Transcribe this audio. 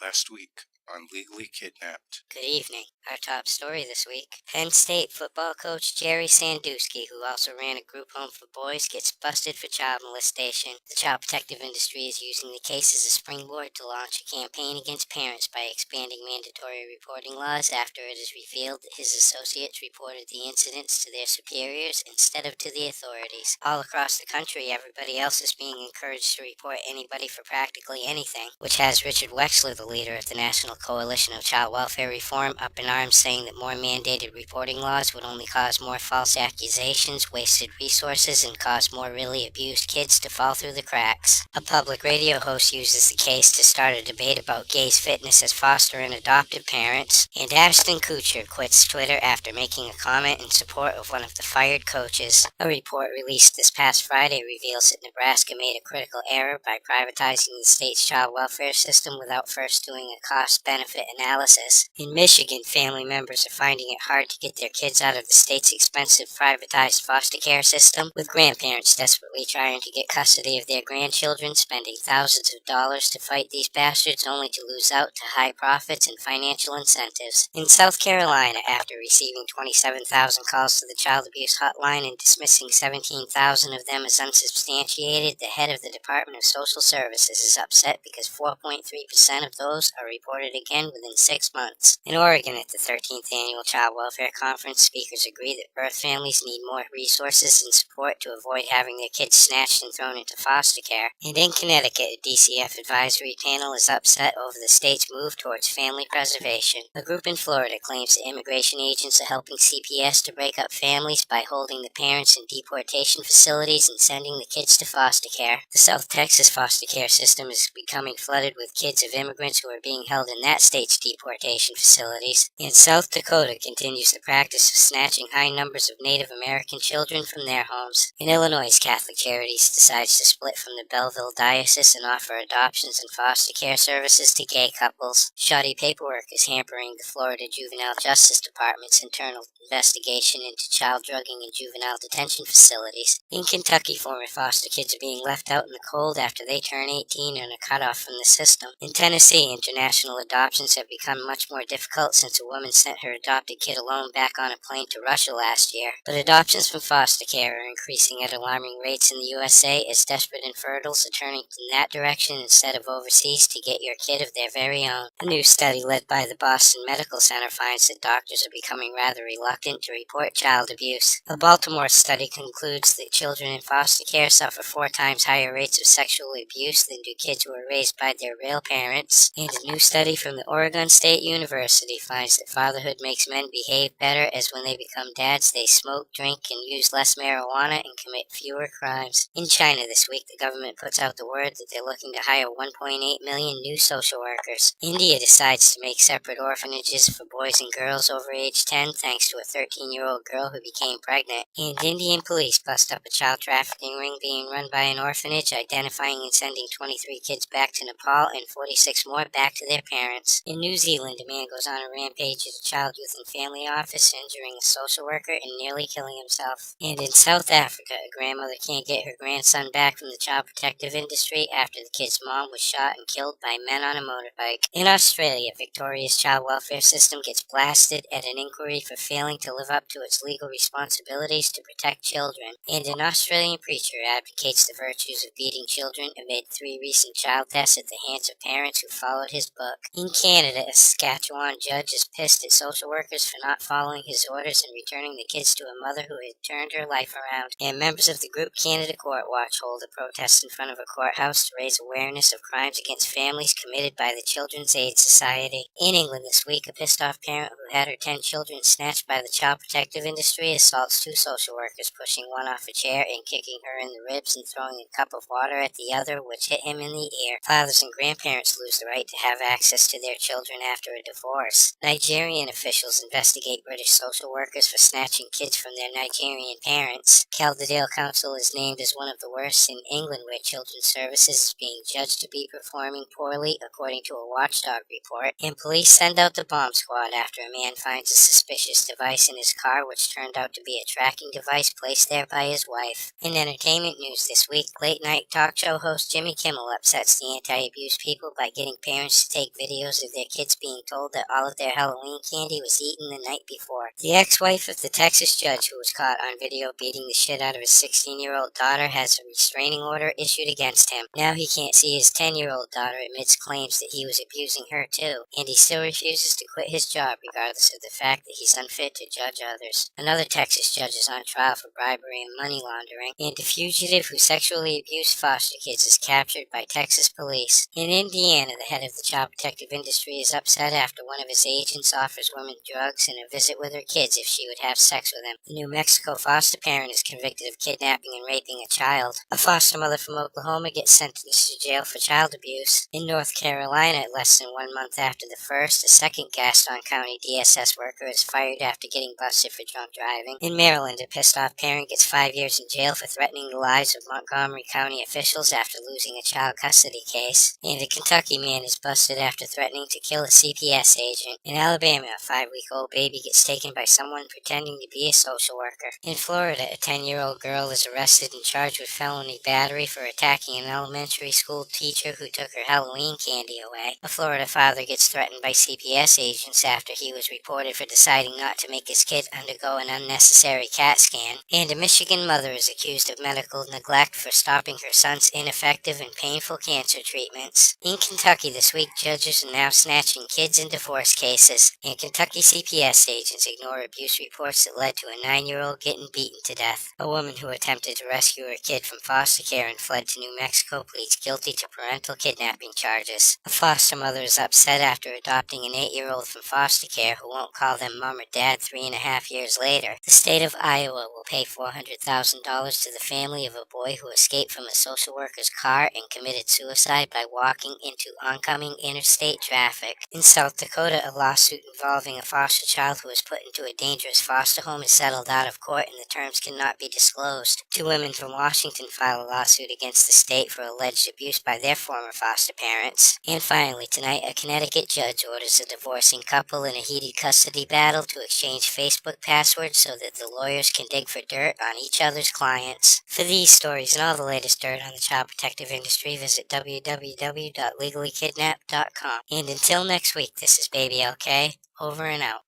last week on Legally Kidnapped. Good evening. Our top story this week. Penn State football coach Jerry Sandusky, who also ran a group home for boys, gets busted for child molestation. The child protective industry is using the case as a springboard to launch a campaign against parents by expanding mandatory reporting laws after it is revealed that his associates reported the incidents to their superiors instead of to the authorities. All across the country, everybody else is being encouraged to report anybody for practically anything, which has Richard Wexler, the leader of the National Coalition of Child Welfare Reform, up in arms, saying that more mandated reporting laws would only cause more false accusations, wasted resources, and cause more really abused kids to fall through the cracks. A public radio host uses the case to start a debate about gays' fitness as foster and adoptive parents, and Ashton Kutcher quits Twitter after making a comment in support of one of the fired coaches. A report released this past Friday reveals that Nebraska made a critical error by privatizing the state's child welfare system without first doing a cost-benefit analysis. In Michigan, family members are finding it hard to get their kids out of the state's expensive privatized foster care system, with grandparents desperately trying to get custody of their grandchildren, spending thousands of dollars to fight these bastards only to lose out to high profits and financial incentives. In South Carolina, after receiving 27,000 calls to the child abuse hotline and dismissing 17,000 of them as unsubstantiated, the head of the Department of Social Services is upset because 4.3% of those are reported again within 6 months. In Oregon, at the 13th Annual Child Welfare Conference, speakers agree that birth families need more resources and support to avoid having their kids snatched and thrown into foster care. And in Connecticut, a DCF advisory panel is upset over the state's move towards family preservation. A group in Florida claims that immigration agents are helping CPS to break up families by holding the parents in deportation facilities and sending the kids to foster care. The South Texas foster care system is becoming flooded with kids of immigrants who are being held in that state's deportation facilities. And South Dakota continues the practice of snatching high numbers of Native American children from their homes. In Illinois, Catholic Charities decides to split from the Belleville Diocese and offer adoptions and foster care services to gay couples. Shoddy paperwork is hampering the Florida Juvenile Justice Department's internal investigation into child drugging in juvenile detention facilities. In Kentucky, former foster kids are being left out in the cold after they turn 18 and are cut off from the system. In Tennessee, international adoptions have become much more difficult since a woman sent her adopted kid alone back on a plane to Russia last year. But adoptions from foster care are increasing at alarming rates in the USA as desperate infertiles are turning in that direction instead of overseas to get your kid of their very own. A new study led by the Boston Medical Center finds that doctors are becoming rather reluctant to report child abuse. A Baltimore study concludes that children in foster care suffer 4 times higher rates of sexual abuse than do kids who are raised by their real parents. And a new study from the Oregon State University finds that fatherhood makes men behave better, as when they become dads they smoke, drink, and use less marijuana and commit fewer crimes. In China this week, the government puts out the word that they're looking to hire 1.8 million new social workers. India decides to make separate orphanages for boys and girls over age 10 thanks to a 13-year-old girl who became pregnant. And Indian police bust up a child trafficking ring being run by an orphanage, identifying and sending 23 kids back to Nepal and 46 more back to their parents. In New Zealand, a man goes on a rampage at a child, youth, and family office, injuring a social worker and nearly killing himself. And in South Africa, a grandmother can't get her grandson back from the child protective industry after the kid's mom was shot and killed by men on a motorbike. In Australia, Victoria's child welfare system gets blasted at an inquiry for failing to live up to its legal responsibilities to protect children. And an Australian preacher advocates the virtues of beating children amid 3 recent child deaths at the hands of parents who followed his book. In Canada, a Saskatchewan judge is pissed at social workers for not following his orders and returning the kids to a mother who had turned her life around. And members of the group Canada Court Watch hold a protest in front of a courthouse to raise awareness of crimes against families committed by the Children's Aid Society. In England this week, a pissed-off parent who had her 10 children snatched by the child protective industry assaults 2 social workers, pushing one off a chair and kicking her in the ribs and throwing a cup of water at the other, which hit him in the ear. Fathers and grandparents lose the right to have access to their children after a divorce. Nigerian officials investigate British social workers for snatching kids from their Nigerian parents. Calderdale Council is named as one of the worst in England, where children's services is being judged to be performing poorly, according to a watchdog report. And police send out the bomb squad after a man finds a suspicious device in his car, which turned out to be a tracking device placed there by his wife. In entertainment news this week, late-night talk show host Jimmy Kimmel upsets the anti-abuse people by getting parents to take videos of their kids being told that all of their Halloween candy was eaten the night before. The ex-wife of the Texas judge who was caught on video beating the shit out of his 16-year-old daughter has a restraining order issued against him. Now he can't see his 10-year-old daughter amidst claims that he was abusing her too, and he still refuses to quit his job regardless of the fact that he's unfit to judge others. Another Texas judge is on trial for bribery and money laundering, and a fugitive who sexually abused foster kids is captured by Texas police. In Indiana, the head of the child protective industry is upset after one of his agents offers women drugs and a visit with her kids if she would have sex with him. The New Mexico foster parent is convicted of kidnapping and raping a child. A foster mother from Oklahoma gets sentenced to jail for child abuse. In North Carolina, less than 1 month after the first, a second Gaston County DSS worker is fired after getting busted for drunk driving. In Maryland, a pissed-off parent gets 5 years in jail for threatening the lives of Montgomery County officials after losing a child custody case. And a Kentucky man is busted after threatening to kill a CPS agent. In Alabama, a 5-week-old baby gets taken by someone pretending to be a social worker. In Florida, a 10-year-old girl is arrested and charged with felony battery for attacking an elementary school teacher who took her Halloween candy away. A Florida father gets threatened by CPS agents after he was reported for deciding not to make his kid undergo an unnecessary CAT scan. And a Michigan mother is accused of medical neglect for stopping her son's ineffective and painful cancer treatments. In Kentucky this week, judges are now snatching kids in divorce cases, and Kentucky CPS agents ignore abuse reports that led to a 9-year-old getting beaten to death. A woman who attempted to rescue her kid from foster care and fled to New Mexico pleads guilty to parental kidnapping charges. A foster mother is upset after adopting an 8-year-old from foster care who won't call them mom or dad 3.5 years later. The state of Iowa will pay $400,000 to the family of a boy who escaped from a social worker's car and committed suicide by walking into oncoming interstate traffic. In South Dakota, a lawsuit involving a foster child who was put into a dangerous foster home is settled out of court and the terms cannot be disclosed. 2 women from Washington file a lawsuit against the state for alleged abuse by their former foster parents. And finally, tonight, a Connecticut judge orders a divorcing couple in a heated custody battle to exchange Facebook passwords so that the lawyers can dig for dirt on each other's clients. For these stories and all the latest dirt on the child protective industry, visit www.legallykidnapped.com. And until next week, this is Baby LK, over and out.